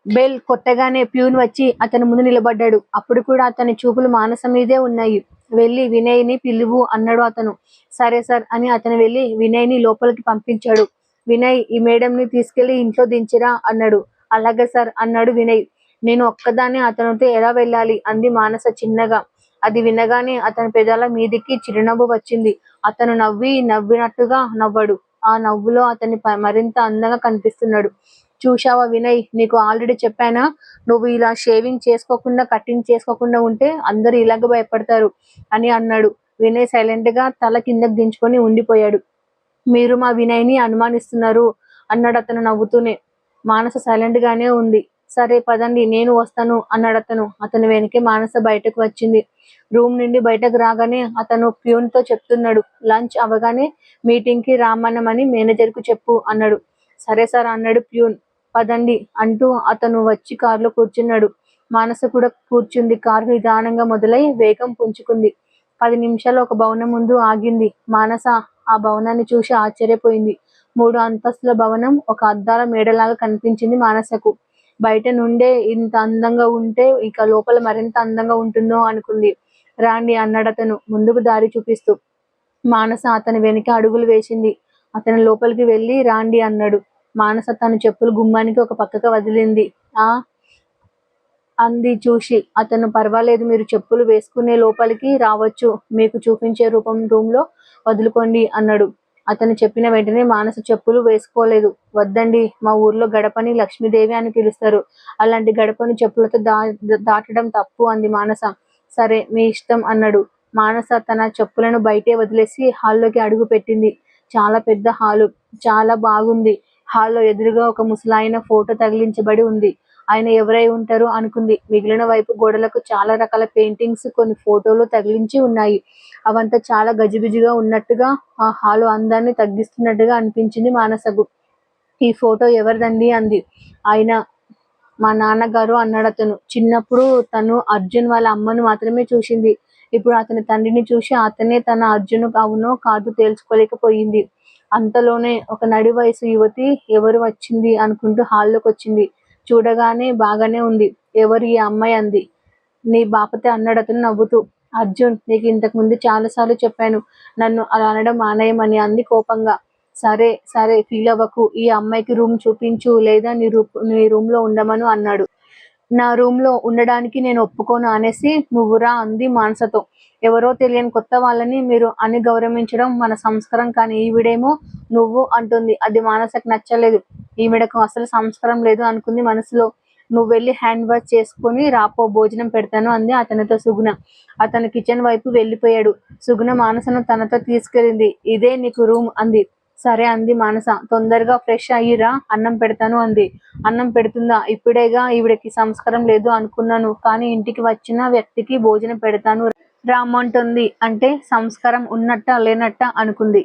Bell కొట్టగానే peon వచ్చి అతని ముందు నిలబడ్డాడు. అప్పుడు కూడా అతని చూపులు మానస మీదే ఉన్నాయి. వెళ్ళి వినయ్ ని పిలువు అన్నాడు అతను. సరే సార్ అని అతను వెళ్ళి వినయ్ ని లోపలికి పంపించాడు. వినయ్, ఈ మేడంని తీసుకెళ్లి ఇంట్లో దించిరా అన్నాడు. అలాగే సార్ అన్నాడు వినయ్. నేను ఒక్కదాన్ని అతనితో ఎలా వెళ్ళాలి అంది మానస చిన్నగా. అది వినగానే అతని పెదాల మీదికి చిరునవ్వు వచ్చింది. అతను నవ్వినట్టుగా నవ్వాడు. ఆ నవ్వులో అతని మరింత అందంగా కనిపిస్తున్నాడు. చూశావా వినయ్, నీకు ఆల్రెడీ చెప్పానా, నువ్వు ఇలా షేవింగ్ చేసుకోకుండా కటింగ్ చేసుకోకుండా ఉంటే అందరూ ఇలాగ భయపడతారు అని అన్నాడు. వినయ్ సైలెంట్ గా తల కిందకు దించుకొని ఉండిపోయాడు. మీరు మా వినయ్ ని అనుమానిస్తున్నారు అన్నాడు అతను నవ్వుతూనే. మానస సైలెంట్ గానే ఉంది. సరే పదండి, నేను వస్తాను అన్నాడు అతను. అతని వెనకే మానస బయటకు వచ్చింది. రూమ్ నుండి బయటకు రాగానే అతను ప్యూన్ తో చెప్తున్నాడు. లంచ్ అవగానే మీటింగ్ కి రామన్నమని మేనేజర్ కు చెప్పు అన్నాడు. సరే సార్ అన్నాడు ప్యూన్. పదండి అంటూ అతను వచ్చి కారులో కూర్చున్నాడు. మానస కూడా కూర్చుంది. కారు నిదానంగా మొదలై వేగం పుంజుకుంది. 10 నిమిషాలు ఒక భవనం ముందు ఆగింది. మానస ఆ భవనాన్ని చూసి ఆశ్చర్యపోయింది. 3 అంతస్తుల భవనం ఒక అద్దాల మేడలాగా కనిపించింది మానసకు. బయట నుండే ఇంత అందంగా ఉంటే ఇక లోపల మరింత అందంగా ఉంటుందో అనుకుంది. రాండి అన్నాడతను ముందుకు దారి చూపిస్తూ. మానస అతని వెనుక అడుగులు వేసింది. అతను లోపలికి వెళ్ళి రాండి అన్నాడు. మానస తన చెప్పులు గుమ్మానికి ఒక పక్కకు వదిలింది. ఆ అంది చూసి. అతను పర్వాలేదు, మీరు చెప్పులు వేసుకునే లోపలికి రావచ్చు, మీకు చూపించే రూమ్ లో వదులుకోండి అన్నాడు. అతను చెప్పిన వెంటనే మానస చెప్పులు వేసుకోలేదు. వద్దండి, మా ఊర్లో గడపని లక్ష్మీదేవి అని పిలుస్తారు, అలాంటి గడపని చెప్పులతో దాటడం తప్పు అంది మానస. సరే మీ ఇష్టం అన్నాడు. మానస తన చెప్పులను బయటే వదిలేసి హాల్లోకి అడుగు పెట్టింది. చాలా పెద్ద హాలు, చాలా బాగుంది. హాల్లో ఎదురుగా ఒక ముసలాయన ఫోటో తగిలించబడి ఉంది. ఆయన ఎవరై ఉంటారు అనుకుంది. మిగిలిన వైపు గోడలకు చాలా రకాల పెయింటింగ్స్, కొన్ని ఫోటోలు తగిలించి ఉన్నాయి. అవంతా చాలా గజిబిజిగా ఉన్నట్టుగా, ఆ హాలు అందాన్ని తగ్గిస్తున్నట్టుగా అనిపించింది మానసకు. ఈ ఫోటో ఎవరిదండి అంది. ఆయన మా నాన్నగారు అన్నాడతను. చిన్నప్పుడు తను అర్జున్ వాళ్ళ అమ్మను మాత్రమే చూసింది. ఇప్పుడు అతని తండ్రిని చూసి అతనే తన అర్జున్ అవునో కాదో తేల్చుకోలేకపోయింది. అంతలోనే ఒక నడి వయసు యువతి ఎవరు వచ్చింది అనుకుంటూ హాల్లోకి వచ్చింది. చూడగానే బాగానే ఉంది. ఎవరు ఈ అమ్మాయి అంది. నీ బాపతే అన్నాడతను నవ్వుతూ. అర్జున్, నీకు ఇంతకు ముందు చాలాసార్లు చెప్పాను నన్ను అలా అనడం మానేయమని అంది కోపంగా. సరే సరే ఫీల్ అవ్వకు, ఈ అమ్మాయికి రూమ్ చూపించు, లేదా నీ రూమ్ లో ఉండమను అన్నాడు. నా రూమ్ లో ఉండడానికి నేను ఒప్పుకోను అనేసి నువ్వు రా అంది మానసతో. ఎవరో తెలియని కొత్త వాళ్ళని మీరు అని గౌరవించడం మన సంస్కారం కాని ఈవిడేమో నువ్వు అంటుంది. అది మానసకు నచ్చలేదు. ఈవిడకు అసలు సంస్కారం లేదు అనుకుంది మనసులో. నువ్వు వెళ్ళి హ్యాండ్ వాష్ చేసుకుని రాపో, భోజనం పెడతాను అంది అతనితో సుగుణ. అతను కిచెన్ వైపు వెళ్ళిపోయాడు. సుగుణ మానసను తనతో తీసుకెళ్ళింది. ఇదే నీకు రూమ్ అంది. సరే అంది మానస. తొందరగా ఫ్రెష్ అయ్యిరా, అన్నం పెడతాను అంది. అన్నం పెడుతుందా? ఇప్పుడేగా ఈవిడకి సంస్కారం లేదు అనుకున్నాను, కానీ ఇంటికి వచ్చిన వ్యక్తికి భోజనం పెడతాను రామ్మంటుంది అంటే సంస్కారం ఉన్నట్ట లేనట్ట అనుకుంది.